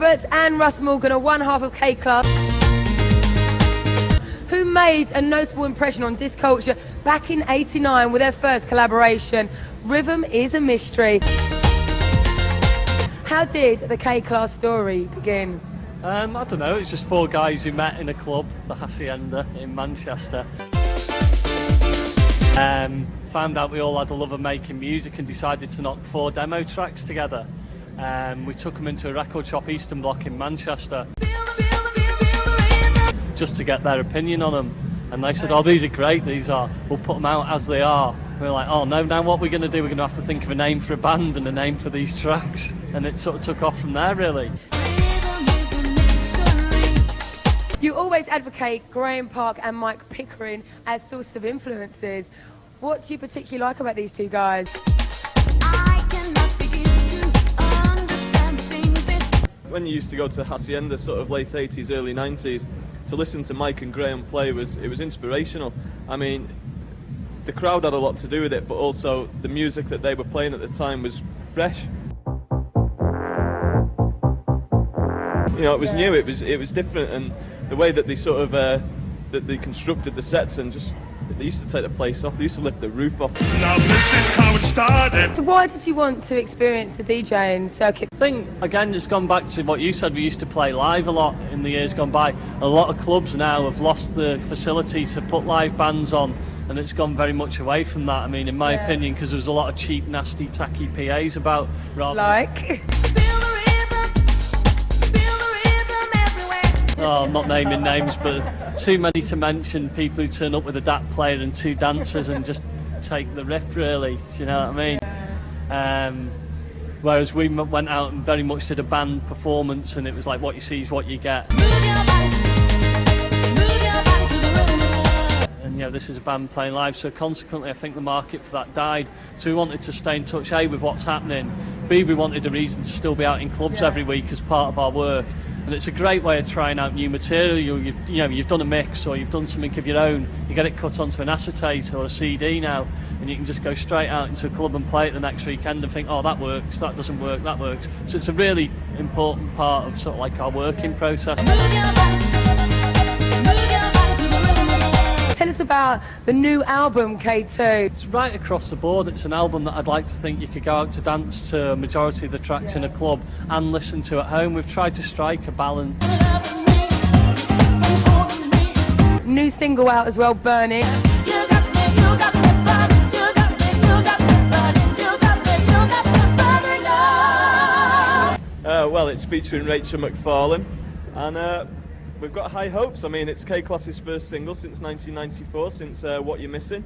Roberts and Russ Morgan are one half of KLASS, who made a notable impression on disc culture back in '89 with their first collaboration, Rhythm is a Mystery. How did the KLASS story begin? I don't know, it's just four guys who met in a club, the Hacienda in Manchester. Found out we all had a love of making music and decided to knock 4 demo tracks together. We took them into a record shop, Eastern Bloc in Manchester, just to get their opinion on them. And they said, oh, these are great, we'll put them out as they are. We were like, oh no, now what we're going to do, we're going to have to think of a name for a band and a name for these tracks. And it sort of took off from there, really. You always advocate Graham Park and Mike Pickering as sources of influences. What do you particularly like about these two guys? When you used to go to Hacienda, sort of late 80s, early 90s, to listen to Mike and Graham play was inspirational. I mean, the crowd had a lot to do with it, but also the music that they were playing at the time was fresh. You know, it was new, it was different, and the way that they sort of that they constructed the sets, and just they used to take the place off. They used to lift the roof off. Now this is how it started. So why did you want to experience the DJing circuit? I think, again, it's gone back to what you said. We used to play live a lot in the years gone by. A lot of clubs now have lost the facility to put live bands on, and it's gone very much away from that. I mean, in my opinion, because there was a lot of cheap, nasty, tacky PAs about. Like? Oh, I'm not naming names, but too many to mention. People who turn up with a DAT player and 2 dancers and just take the rip, really. Do you know what I mean? Whereas we went out and very much did a band performance, and it was like what you see is what you get. And you know, this is a band playing live, so consequently I think the market for that died. So we wanted to stay in touch, A, with what's happening, B, we wanted a reason to still be out in clubs every week as part of our work. And it's a great way of trying out new material. You've done a mix, or you've done something of your own. You get it cut onto an acetate or a CD now, and you can just go straight out into a club and play it the next weekend and think, oh, that works, that doesn't work, that works. So it's a really important part of sort of like our working process. Tell us about the new album, K2. It's right across the board. It's an album that I'd like to think you could go out to dance to a majority of the tracks in a club and listen to at home. We've tried to strike a balance. New single out as well, Burning. Well, it's featuring Rachel McFarlane, and we've got high hopes. I mean, it's KLASS's first single since 1994, since What You're Missing,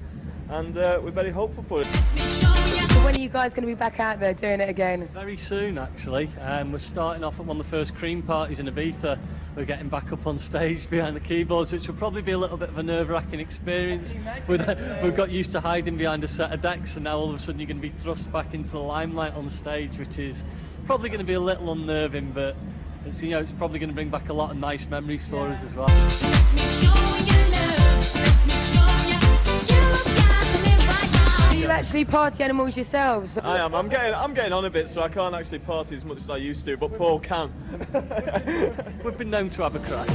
and we're very hopeful for it. So when are you guys going to be back out there doing it again? Very soon, actually. We're starting off at one of the first Cream parties in Ibiza. We're getting back up on stage behind the keyboards, which will probably be a little bit of a nerve-wracking experience. We've got used to hiding behind a set of decks, and now all of a sudden you're going to be thrust back into the limelight on stage, which is probably going to be a little unnerving, but it's, you know, it's probably going to bring back a lot of nice memories for us as well. Are you actually party animals yourselves? I am. I'm getting on a bit, so I can't actually party as much as I used to, but Paul can. We've been known to have a crack.